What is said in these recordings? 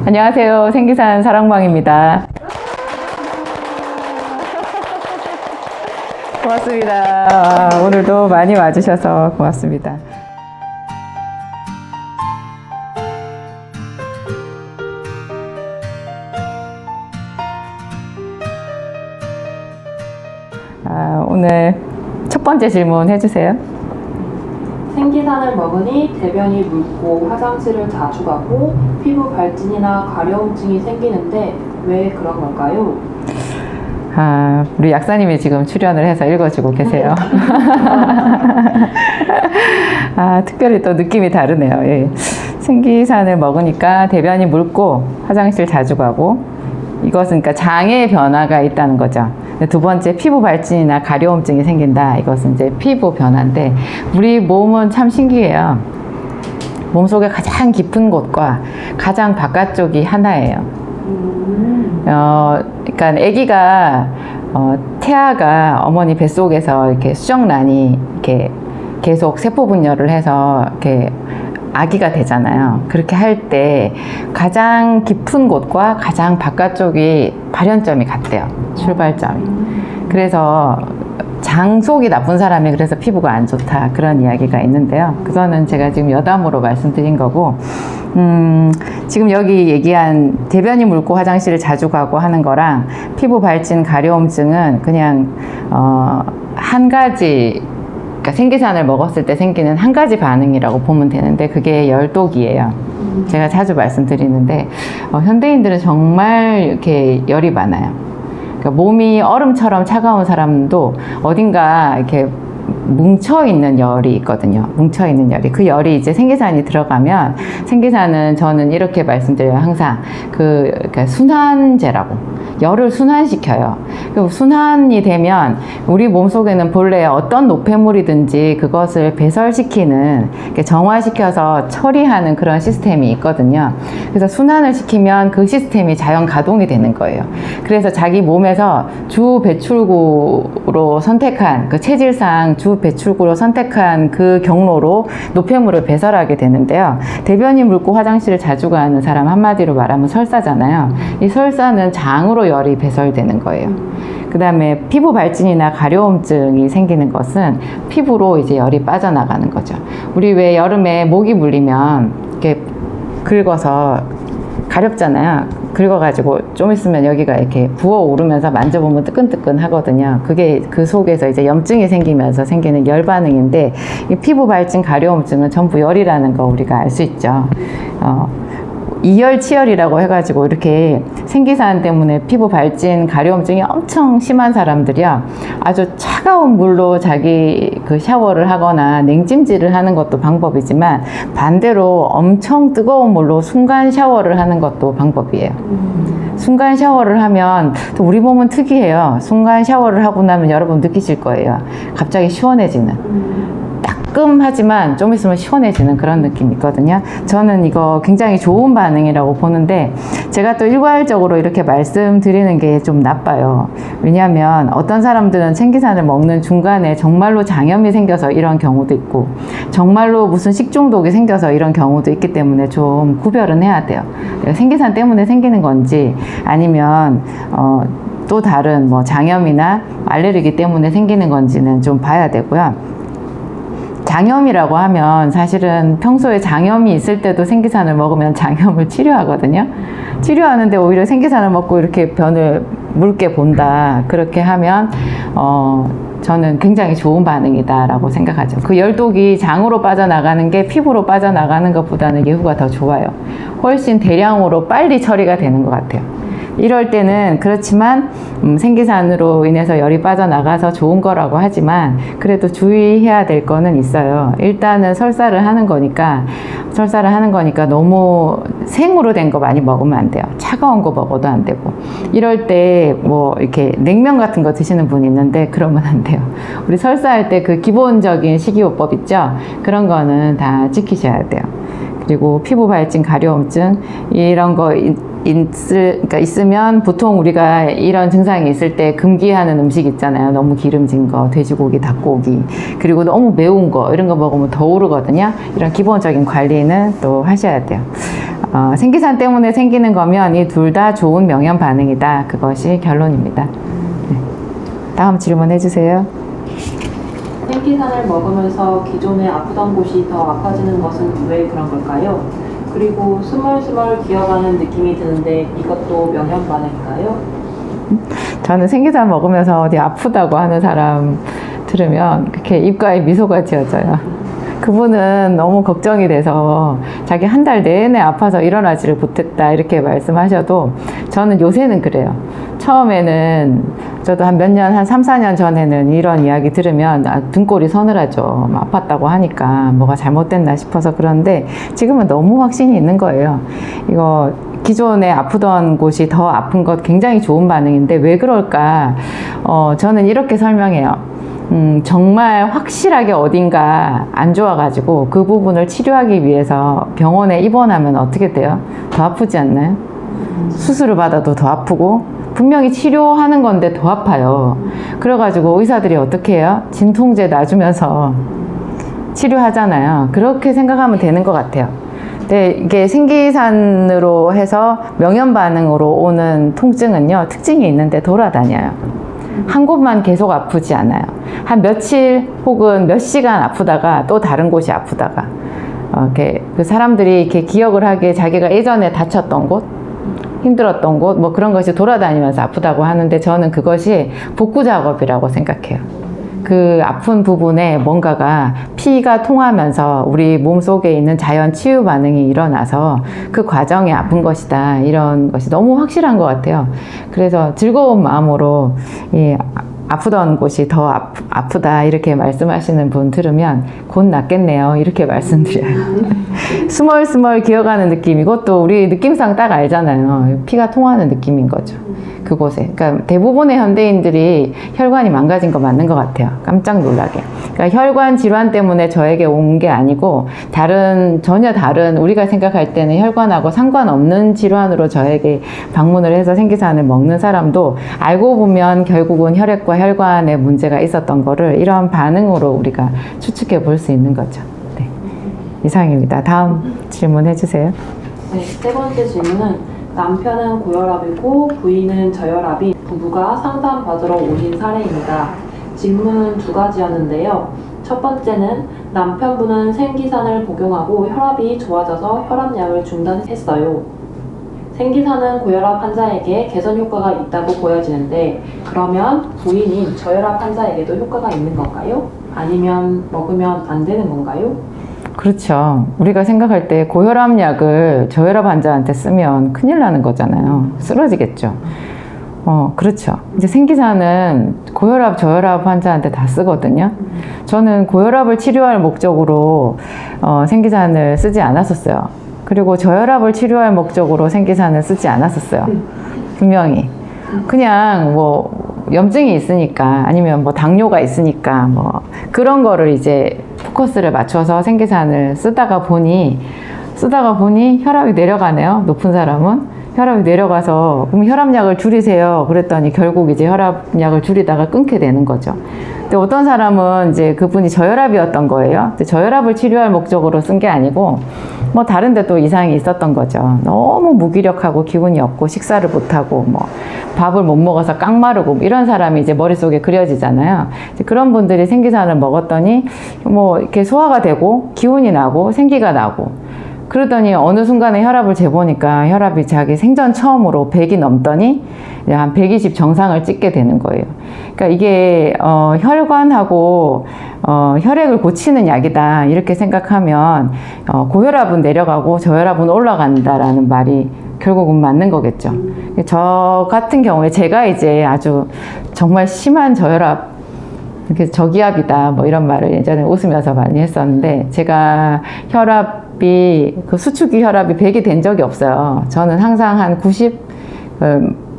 안녕하세요. 생기산 사랑방입니다. 고맙습니다. 오늘도 많이 와주셔서 고맙습니다. 오늘 첫 번째 질문 해주세요. 생기산을 먹으니 대변이 묽고 화장실을 자주 가고 피부 발진이나 가려움증이 생기는데 왜 그런 걸까요? 우리 약사님이 지금 출연을 해서 읽어주고 계세요. 특별히 또 느낌이 다르네요. 예. 생기산을 먹으니까 대변이 묽고 화장실 자주 가고, 이것은 그러니까 장의 변화가 있다는 거죠. 두 번째, 피부 발진이나 가려움증이 생긴다. 이것은 이제 피부 변화인데, 우리 몸은 참 신기해요. 몸속에 가장 깊은 곳과 가장 바깥쪽이 하나예요. 그러니까 아기가 태아가 어머니 뱃속에서 이렇게 수정란이 이렇게 계속 세포 분열을 해서 이렇게 아기가 되잖아요. 그렇게 할 때 가장 깊은 곳과 가장 바깥쪽이 발현점이 같대요. 출발점이. 그래서 장속이 나쁜 사람이 그래서 피부가 안 좋다, 그런 이야기가 있는데요. 그거는 제가 지금 여담으로 말씀드린 거고, 지금 여기 얘기한 대변이 묽고 화장실을 자주 가고 하는 거랑 피부 발진 가려움증은 그냥 한 가지, 그러니까 생기산을 먹었을 때 생기는 한 가지 반응이라고 보면 되는데, 그게 열독이에요. 제가 자주 말씀드리는데, 현대인들은 정말 이렇게 열이 많아요. 그러니까 몸이 얼음처럼 차가운 사람도 어딘가 이렇게 뭉쳐있는 열이 있거든요. 뭉쳐있는 열이. 그 열이 이제 생기산이 들어가면, 생기산은 저는 이렇게 말씀드려요. 항상 그러니까 순환제라고. 열을 순환시켜요. 순환이 되면 우리 몸속에는 본래 어떤 노폐물이든지 그것을 배설시키는, 정화시켜서 처리하는 그런 시스템이 있거든요. 그래서 순환을 시키면 그 시스템이 자연 가동이 되는 거예요. 그래서 자기 몸에서 주 배출구로 선택한, 그 체질상 주 배출구로 선택한 그 경로로 노폐물을 배설하게 되는데요. 대변이 묽고 화장실을 자주 가는 사람, 한마디로 말하면 설사잖아요. 이 설사는 장으로 열이 배설되는 거예요. 그 다음에 피부 발진이나 가려움증이 생기는 것은 피부로 이제 열이 빠져나가는 거죠. 우리 왜 여름에 모기 물리면 이렇게 긁어서 가렵잖아요. 긁어가지고 좀 있으면 여기가 이렇게 부어오르면서 만져보면 뜨끈뜨끈 하거든요. 그게 그 속에서 이제 염증이 생기면서 생기는 열 반응인데, 이 피부 발진 가려움증은 전부 열이라는 거 우리가 알 수 있죠. 이열치열이라고 해가지고 이렇게 생기산 때문에 피부 발진 가려움증이 엄청 심한 사람들이요, 아주 차가운 물로 자기 그 샤워를 하거나 냉찜질을 하는 것도 방법이지만, 반대로 엄청 뜨거운 물로 순간 샤워를 하는 것도 방법이에요. 순간 샤워를 하면, 또 우리 몸은 특이해요. 순간 샤워를 하고 나면 여러분 느끼실 거예요. 갑자기 시원해지는, 따끔하지만 좀 있으면 시원해지는 그런 느낌이 있거든요. 저는 이거 굉장히 좋은 반응이라고 보는데, 제가 또 일괄적으로 이렇게 말씀드리는 게 좀 나빠요. 왜냐하면 어떤 사람들은 생기산을 먹는 중간에 정말로 장염이 생겨서 이런 경우도 있고, 정말로 무슨 식중독이 생겨서 이런 경우도 있기 때문에 좀 구별은 해야 돼요. 생기산 때문에 생기는 건지, 아니면 또 다른 뭐 장염이나 알레르기 때문에 생기는 건지는 좀 봐야 되고요. 장염이라고 하면 사실은 평소에 장염이 있을 때도 생기산을 먹으면 장염을 치료하거든요. 치료하는데 오히려 생기산을 먹고 이렇게 변을 묽게 본다, 그렇게 하면 저는 굉장히 좋은 반응이다라고 생각하죠. 그 열독이 장으로 빠져나가는 게 피부로 빠져나가는 것보다는 예후가 더 좋아요. 훨씬 대량으로 빨리 처리가 되는 것 같아요. 이럴 때는 그렇지만 생기산으로 인해서 열이 빠져나가서 좋은 거라고 하지만, 그래도 주의해야 될 거는 있어요. 일단은 설사를 하는 거니까 너무 생으로 된 거 많이 먹으면 안 돼요. 차가운 거 먹어도 안 되고. 이럴 때 뭐 이렇게 냉면 같은 거 드시는 분이 있는데, 그러면 안 돼요. 우리 설사할 때 그 기본적인 식이요법 있죠? 그런 거는 다 지키셔야 돼요. 그리고 피부 발진 가려움증 이런 거 그러니까 있으면 보통 우리가 이런 증상이 있을 때 금기하는 음식 있잖아요. 너무 기름진 거, 돼지고기, 닭고기, 그리고 너무 매운 거 이런 거 먹으면 더 오르거든요. 이런 기본적인 관리는 또 하셔야 돼요. 생기산 때문에 생기는 거면 이 둘 다 좋은 명현 반응이다. 그것이 결론입니다. 네. 다음 질문 해주세요. 생기산을 먹으면서 기존에 아프던 곳이 더 아파지는 것은 왜 그런 걸까요? 그리고 스멀스멀 기어가는 느낌이 드는데 이것도 명현 반응인가요? 저는 생기산 먹으면서 어디 아프다고 하는 사람 들으면 그렇게 입가에 미소가 지어져요. 그분은 너무 걱정이 돼서 자기 한 달 내내 아파서 일어나지를 못했다 이렇게 말씀하셔도 저는 요새는 그래요. 처음에는 저도 한 몇 년, 한 3, 4년 전에는 이런 이야기 들으면 등골이 서늘하죠. 아팠다고 하니까 뭐가 잘못됐나 싶어서 그런데 지금은 너무 확신이 있는 거예요. 이거 기존에 아프던 곳이 더 아픈 것 굉장히 좋은 반응인데 왜 그럴까? 저는 이렇게 설명해요. 정말 확실하게 어딘가 안 좋아가지고 그 부분을 치료하기 위해서 병원에 입원하면 어떻게 돼요? 더 아프지 않나요? 수술을 받아도 더 아프고 분명히 치료하는 건데 더 아파요. 그래가지고 의사들이 어떻게 해요? 진통제 놔주면서 치료하잖아요. 그렇게 생각하면 되는 것 같아요. 근데 이게 생기산으로 해서 명현 반응으로 오는 통증은요, 특징이 있는데 돌아다녀요. 한 곳만 계속 아프지 않아요. 한 며칠 혹은 몇 시간 아프다가 또 다른 곳이 아프다가 이렇게 그 사람들이 이렇게 기억을 하기에 자기가 예전에 다쳤던 곳, 힘들었던 곳, 뭐 그런 것이 돌아다니면서 아프다고 하는데 저는 그것이 복구 작업이라고 생각해요. 그 아픈 부분에 뭔가가 피가 통하면서 우리 몸 속에 있는 자연 치유 반응이 일어나서 그 과정이 아픈 것이다. 이런 것이 너무 확실한 것 같아요. 그래서 즐거운 마음으로 이 아프던 곳이 더 아프다 이렇게 말씀하시는 분 들으면 곧 낫겠네요. 이렇게 말씀드려요. 스멀스멀 기어가는 느낌, 이것도 우리 느낌상 딱 알잖아요. 피가 통하는 느낌인 거죠. 그곳에. 그러니까 대부분의 현대인들이 혈관이 망가진 거 맞는 것 같아요. 깜짝 놀라게. 그러니까 혈관 질환 때문에 저에게 온 게 아니고 전혀 다른 우리가 생각할 때는 혈관하고 상관없는 질환으로 저에게 방문을 해서 생기산을 먹는 사람도 알고 보면 결국은 혈액과 혈관에 문제가 있었던 거를 이런 반응으로 우리가 추측해 볼 수 있는 거죠. 네. 이상입니다. 다음 질문 해주세요. 네, 세 번째 질문은 남편은 고혈압이고 부인은 저혈압인 부부가 상담받으러 오신 사례입니다. 질문은 두 가지였는데요. 첫 번째는 남편분은 생기산을 복용하고 혈압이 좋아져서 혈압약을 중단했어요. 생기산은 고혈압 환자에게 개선 효과가 있다고 보여지는데 그러면 부인인 저혈압 환자에게도 효과가 있는 건가요? 아니면 먹으면 안 되는 건가요? 그렇죠. 우리가 생각할 때 고혈압 약을 저혈압 환자한테 쓰면 큰일 나는 거잖아요. 쓰러지겠죠. 그렇죠. 이제 생기산은 고혈압, 저혈압 환자한테 다 쓰거든요. 저는 고혈압을 치료할 목적으로 생기산을 쓰지 않았었어요. 그리고 저혈압을 치료할 목적으로 생기산을 쓰지 않았었어요. 분명히. 그냥 뭐 염증이 있으니까 아니면 뭐 당뇨가 있으니까 뭐 그런 거를 이제 포커스를 맞춰서 생기산을 쓰다가 보니 혈압이 내려가네요. 높은 사람은 혈압이 내려가서 그럼 혈압약을 줄이세요. 그랬더니 결국 이제 혈압약을 줄이다가 끊게 되는 거죠. 근데 어떤 사람은 이제 그분이 저혈압이었던 거예요. 근데 저혈압을 치료할 목적으로 쓴 게 아니고 뭐 다른 데 또 이상이 있었던 거죠. 너무 무기력하고 기운이 없고 식사를 못하고 뭐 밥을 못 먹어서 깡마르고 이런 사람이 이제 머릿속에 그려지잖아요. 이제 그런 분들이 생기산을 먹었더니 뭐 이렇게 소화가 되고 기운이 나고 생기가 나고 그러더니 어느 순간에 혈압을 재보니까 혈압이 자기 생전 처음으로 100이 넘더니 한 120 정상을 찍게 되는 거예요. 그러니까 이게 혈관하고 혈액을 고치는 약이다 이렇게 생각하면 고혈압은 내려가고 저혈압은 올라간다라는 말이 결국은 맞는 거겠죠. 저 같은 경우에 제가 이제 아주 정말 심한 저혈압 이렇게 저기압이다 뭐 이런 말을 예전에 웃으면서 많이 했었는데 제가 혈압이 그 수축기 혈압이 100이 된 적이 없어요. 저는 항상 한 90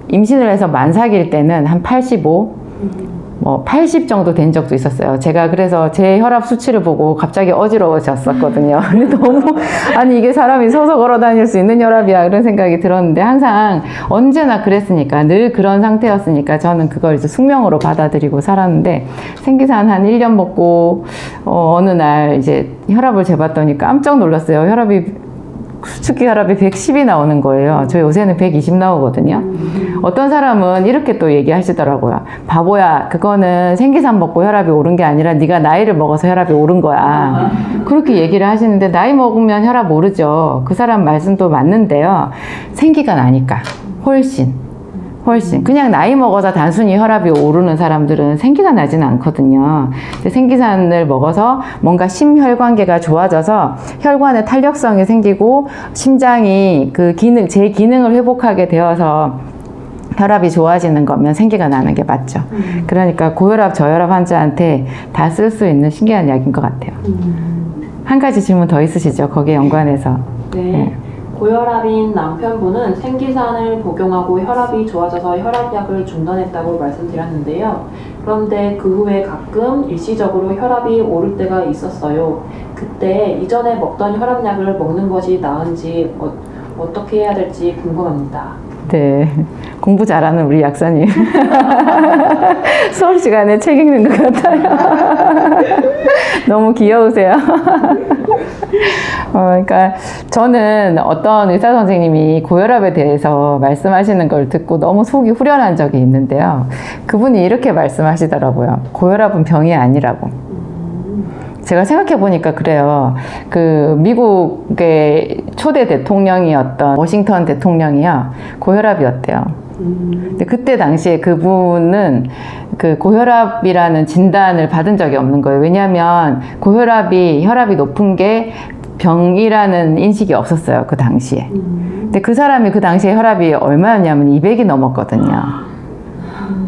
임신을 해서 만삭일 때는 한 85 뭐 80 정도 된 적도 있었어요. 제가 그래서 제 혈압 수치를 보고 갑자기 어지러워졌었거든요. 근데 너무 아니 이게 사람이 서서 걸어 다닐 수 있는 혈압이야 이런 생각이 들었는데 항상 언제나 그랬으니까 늘 그런 상태였으니까 저는 그걸 이제 숙명으로 받아들이고 살았는데 생기산 한 1년 먹고 어느 날 이제 혈압을 재봤더니 깜짝 놀랐어요. 혈압이 수축기 혈압이 110이 나오는 거예요. 저 요새는 120 나오거든요. 어떤 사람은 이렇게 또 얘기하시더라고요. 바보야, 그거는 생기산 먹고 혈압이 오른 게 아니라 네가 나이를 먹어서 혈압이 오른 거야. 그렇게 얘기를 하시는데 나이 먹으면 혈압 오르죠. 그 사람 말씀도 맞는데요. 생기가 나니까 훨씬 그냥 나이 먹어서 단순히 혈압이 오르는 사람들은 생기가 나지는 않거든요. 근데 생기산을 먹어서 뭔가 심혈관계가 좋아져서 혈관의 탄력성이 생기고 심장이 그 제 기능을 회복하게 되어서 혈압이 좋아지는 거면 생기가 나는 게 맞죠. 그러니까 고혈압, 저혈압 환자한테 다 쓸 수 있는 신기한 약인 것 같아요. 한 가지 질문 더 있으시죠? 거기에 연관해서. 네. 고혈압인 남편분은 생기산을 복용하고 혈압이 좋아져서 혈압약을 중단했다고 말씀드렸는데요. 그런데 그 후에 가끔 일시적으로 혈압이 오를 때가 있었어요. 그때 이전에 먹던 혈압약을 먹는 것이 나은지 어떻게 해야 될지 궁금합니다. 네, 공부 잘하는 우리 약사님. 수업 시간에 책 읽는 것 같아요. 너무 귀여우세요. 그러니까 저는 어떤 의사 선생님이 고혈압에 대해서 말씀하시는 걸 듣고 너무 속이 후련한 적이 있는데요. 그분이 이렇게 말씀하시더라고요. 고혈압은 병이 아니라고. 제가 생각해 보니까 그래요. 그 미국의 초대 대통령이었던 워싱턴 대통령이요, 고혈압이었대요. 근데 그때 당시에 그분은 그 고혈압이라는 진단을 받은 적이 없는 거예요. 왜냐하면 혈압이 높은 게 병이라는 인식이 없었어요, 그 당시에. 근데 그 사람이 그 당시에 혈압이 얼마였냐면 200이 넘었거든요.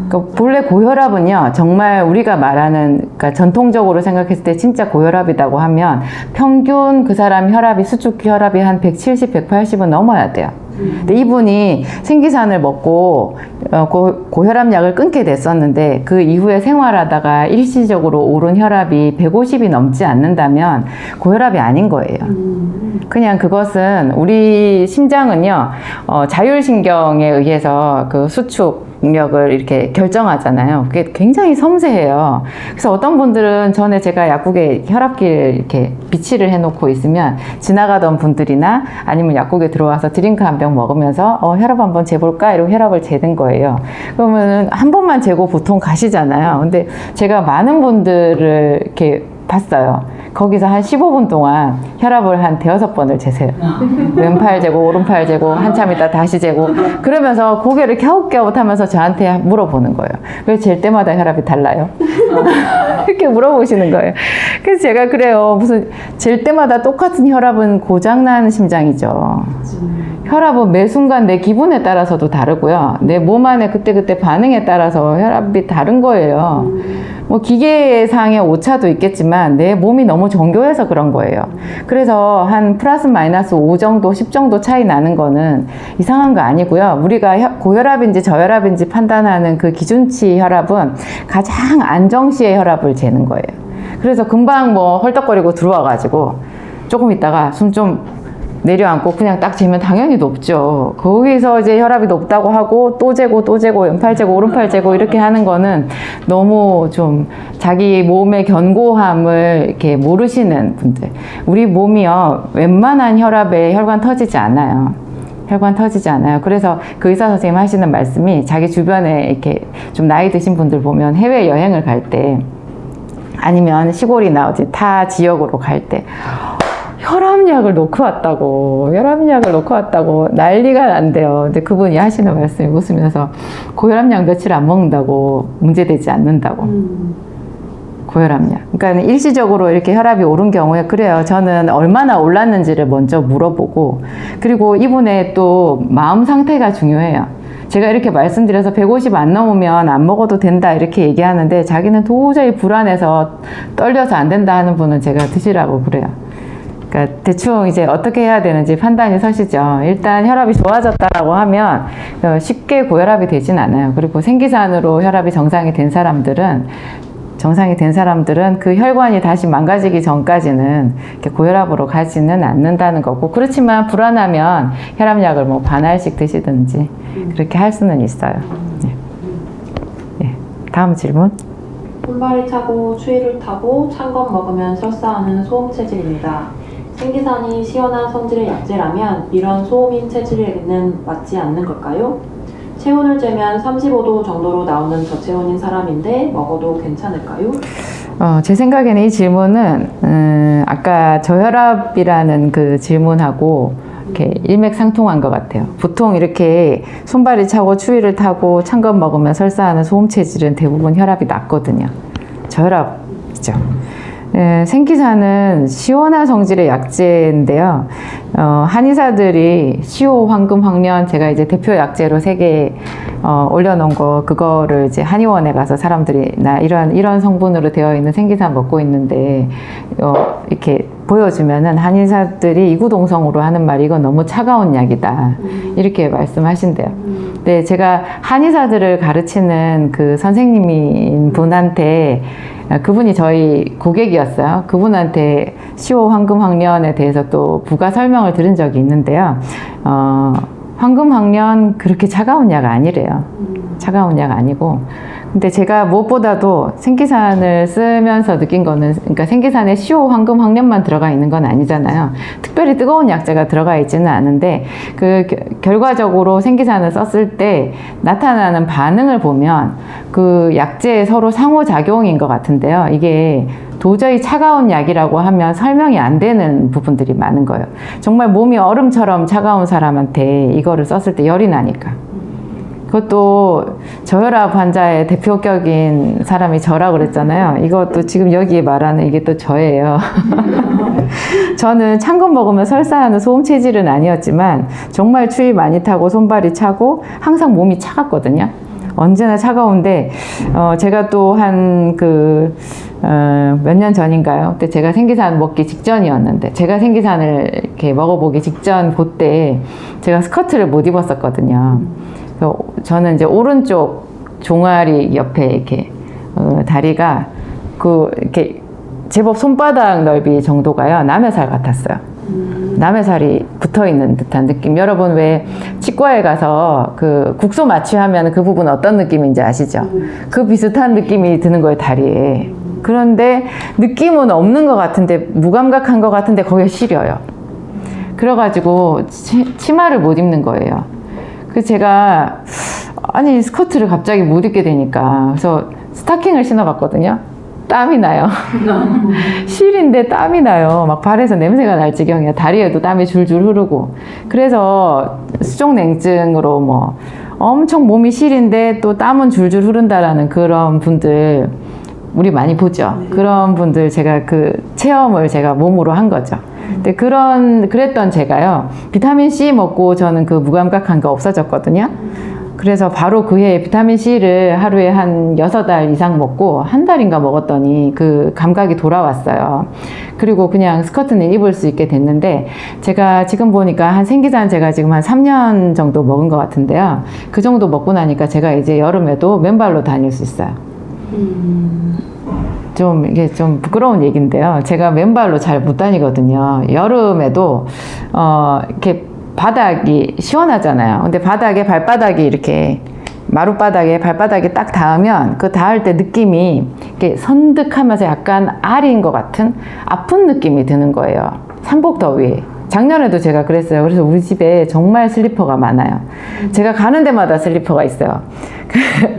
그러니까 본래 고혈압은요, 정말 우리가 말하는, 그러니까 전통적으로 생각했을 때 진짜 고혈압이라고 하면 평균 그 사람 혈압이, 수축기 혈압이 한 170, 180은 넘어야 돼요. 근데 이분이 생기산을 먹고 고혈압약을 끊게 됐었는데 그 이후에 생활하다가 일시적으로 오른 혈압이 150이 넘지 않는다면 고혈압이 아닌 거예요. 그냥 그것은 우리 심장은요, 자율신경에 의해서 그 수축력을 이렇게 결정하잖아요. 그게 굉장히 섬세해요. 그래서 어떤 분들은 전에 제가 약국에 혈압기를 이렇게 비치를 해놓고 있으면 지나가던 분들이나 아니면 약국에 들어와서 드링크 한 병 먹으면서 혈압 한번 재볼까? 이러고 혈압을 재는 거예요. 그러면 한 번만 재고 보통 가시잖아요. 근데 제가 많은 분들을 이렇게 봤어요. 거기서 한 15분 동안 혈압을 한 5번을 재세요. 왼팔 재고 오른팔 재고 한참 있다 다시 재고, 그러면서 고개를 갸웃갸웃하면서 저한테 물어보는 거예요. 왜 잴 때마다 혈압이 달라요? 이렇게 물어보시는 거예요. 그래서 제가 그래요. 무슨 잴 때마다 똑같은 혈압은 고장난 심장이죠. 혈압은 매 순간 내 기분에 따라서도 다르고요. 내 몸 안에 그때그때 반응에 따라서 혈압이 다른 거예요. 뭐 기계상의 오차도 있겠지만 내 몸이 너무 정교해서 그런 거예요. 그래서 한 플러스 마이너스 5 정도, 10 정도 차이 나는 거는 이상한 거 아니고요. 우리가 고혈압인지 저혈압인지 판단하는 그 기준치 혈압은 가장 안정시의 혈압을 재는 거예요. 그래서 금방 뭐 헐떡거리고 들어와가지고 조금 있다가 숨 좀 내려앉고 그냥 딱 재면 당연히 높죠. 거기서 이제 혈압이 높다고 하고 또 재고 왼팔 재고 오른팔 재고 이렇게 하는 거는 너무 좀 자기 몸의 견고함을 이렇게 모르시는 분들. 우리 몸이요, 웬만한 혈압에 혈관 터지지 않아요. 혈관 터지지 않아요. 그래서 그 의사 선생님 하시는 말씀이, 자기 주변에 이렇게 좀 나이 드신 분들 보면 해외 여행을 갈 때 아니면 시골이나 어디 타 지역으로 갈 때 혈압약을 놓고 왔다고 난리가 난대요. 근데 그분이 하시는 말씀이 웃으면서 고혈압약 며칠 안 먹는다고 문제되지 않는다고. 고혈압약. 그러니까 일시적으로 이렇게 혈압이 오른 경우에 그래요. 저는 얼마나 올랐는지를 먼저 물어보고, 그리고 이분의 또 마음 상태가 중요해요. 제가 이렇게 말씀드려서 150 안 넘으면 안 먹어도 된다 이렇게 얘기하는데 자기는 도저히 불안해서 떨려서 안 된다 하는 분은 제가 드시라고 그래요. 그러니까 대충 이제 어떻게 해야 되는지 판단이 서시죠. 일단 혈압이 좋아졌다라고 하면 쉽게 고혈압이 되진 않아요. 그리고 생기산으로 혈압이 정상이 된 사람들은 그 혈관이 다시 망가지기 전까지는 이렇게 고혈압으로 가지는 않는다는 거고, 그렇지만 불안하면 혈압약을 뭐 반알씩 드시든지 그렇게 할 수는 있어요. 네. 네. 다음 질문. 손발이 차고 추위를 타고 찬 것 먹으면 설사하는 소음 체질입니다. 생기산이 시원한 성질의 약재라면 이런 소음인 체질에는 맞지 않는 걸까요? 체온을 재면 35도 정도로 나오는 저체온인 사람인데 먹어도 괜찮을까요? 제 생각에는 이 질문은 아까 저혈압이라는 그 질문하고 이렇게 일맥상통한 것 같아요. 보통 이렇게 손발이 차고 추위를 타고 찬 것 먹으면 설사하는 소음 체질은 대부분 혈압이 낮거든요. 저혈압이죠. 생기산은 시원한 성질의 약재인데요. 한의사들이 시오, 황금, 황련 제가 이제 대표 약재로 3개 올려놓은 거 그거를 이제 한의원에 가서 사람들이 나 이런 성분으로 되어 있는 생기산 먹고 있는데 이렇게 보여주면은 한의사들이 이구동성으로 하는 말이 이건 너무 차가운 약이다 이렇게 말씀하신대요. 근데 제가 한의사들을 가르치는 그 선생님인 분한테 그분이 저희 고객이었어요. 그분한테 시오 황금 황련에 대해서 또 부가 설명을 들은 적이 있는데요. 황금 황련 그렇게 차가운 약 아니래요. 차가운 약 아니고. 근데 제가 무엇보다도 생기산을 쓰면서 느낀 거는, 그러니까 생기산에 시오, 황금, 황련만 들어가 있는 건 아니잖아요. 특별히 뜨거운 약재가 들어가 있지는 않은데, 결과적으로 생기산을 썼을 때 나타나는 반응을 보면 그 약재의 서로 상호작용인 것 같은데요. 이게 도저히 차가운 약이라고 하면 설명이 안 되는 부분들이 많은 거예요. 정말 몸이 얼음처럼 차가운 사람한테 이거를 썼을 때 열이 나니까. 그것도 저혈압 환자의 대표격인 사람이 저라 그랬잖아요. 이것도 지금 여기에 말하는 이게 또 저예요. 저는 찬 거 먹으면 설사하는 소음 체질은 아니었지만 정말 추위 많이 타고 손발이 차고 항상 몸이 차갑거든요. 언제나 차가운데 제가 또 한 몇 년 전인가요? 그때 제가 생기산 먹기 직전이었는데 제가 생기산을 이렇게 먹어보기 직전 그때 제가 스커트를 못 입었었거든요. 저는 이제 오른쪽 종아리 옆에 이렇게 다리가 이렇게 제법 손바닥 넓이 정도가요 남의살 같았어요. 남의살이 붙어 있는 듯한 느낌. 여러분 왜 치과에 가서 그 국소 마취하면 그 부분 어떤 느낌인지 아시죠? 그 비슷한 느낌이 드는 거예요 다리에. 그런데 느낌은 없는 것 같은데 무감각한 것 같은데 거기에 시려요. 그래가지고 치마를 못 입는 거예요. 그래서 제가 아니 스커트를 갑자기 못 입게 되니까 그래서 스타킹을 신어봤거든요. 땀이 나요. 실인데 땀이 나요. 막 발에서 냄새가 날 지경이야. 다리에도 땀이 줄줄 흐르고. 그래서 수족냉증으로 뭐 엄청 몸이 실인데 또 땀은 줄줄 흐른다라는 그런 분들 우리 많이 보죠. 그런 분들 제가 그 체험을 제가 몸으로 한 거죠. 근데 그랬던 제가요. 비타민 C 먹고 저는 그 무감각한 거 없어졌거든요. 그래서 바로 그 해에 비타민 C를 하루에 한 6알 이상 먹고 한 달인가 먹었더니 그 감각이 돌아왔어요. 그리고 그냥 스커트는 입을 수 있게 됐는데 제가 지금 보니까 한 생기산 제가 지금 한 3년 정도 먹은 것 같은데요. 그 정도 먹고 나니까 제가 이제 여름에도 맨발로 다닐 수 있어요. 이게 좀 부끄러운 얘기인데요. 제가 맨발로 잘 못 다니거든요. 여름에도 이렇게 바닥이 시원하잖아요. 근데 바닥에 발바닥이 이렇게 마룻바닥에 발바닥이 딱 닿으면 그 닿을 때 느낌이 이렇게 선득하면서 약간 알인 것 같은 아픈 느낌이 드는 거예요. 삼복더위. 작년에도 제가 그랬어요. 그래서 우리 집에 정말 슬리퍼가 많아요. 제가 가는 데마다 슬리퍼가 있어요.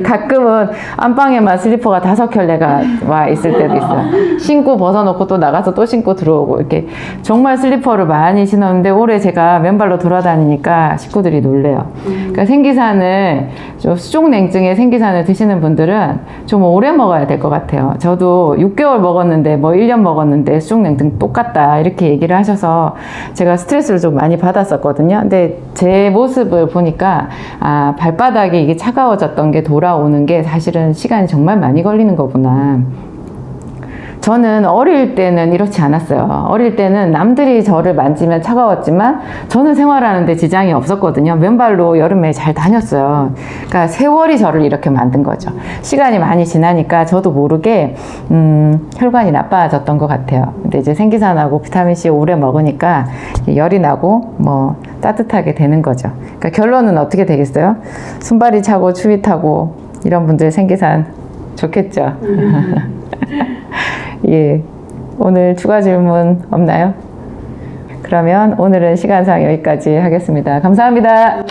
가끔은 안방에만 슬리퍼가 5켤레가 와 있을 때도 있어요. 신고 벗어놓고 또 나가서 또 신고 들어오고 이렇게 정말 슬리퍼를 많이 신었는데 올해 제가 맨발로 돌아다니니까 식구들이 놀래요. 그러니까 생기산을 좀 수족냉증에 생기산을 드시는 분들은 좀 오래 먹어야 될 것 같아요. 저도 6개월 먹었는데 뭐 1년 먹었는데 수족냉증 똑같다 이렇게 얘기를 하셔서 제가 스트레스를 좀 많이 받았었거든요. 근데 제 모습을 보니까 아, 발바닥이 이게 차가워졌던 게 돌아오는 게 사실은 시간이 정말 많이 걸리는 거구나. 저는 어릴 때는 이렇지 않았어요. 어릴 때는 남들이 저를 만지면 차가웠지만 저는 생활하는데 지장이 없었거든요. 맨발로 여름에 잘 다녔어요. 그러니까 세월이 저를 이렇게 만든 거죠. 시간이 많이 지나니까 저도 모르게 혈관이 나빠졌던 것 같아요. 근데 이제 생기산하고 비타민C 오래 먹으니까 열이 나고 뭐 따뜻하게 되는 거죠. 그러니까 결론은 어떻게 되겠어요? 손발이 차고 추위 타고 이런 분들 생기산 좋겠죠. 예, 오늘 추가 질문 없나요? 그러면 오늘은 시간상 여기까지 하겠습니다. 감사합니다.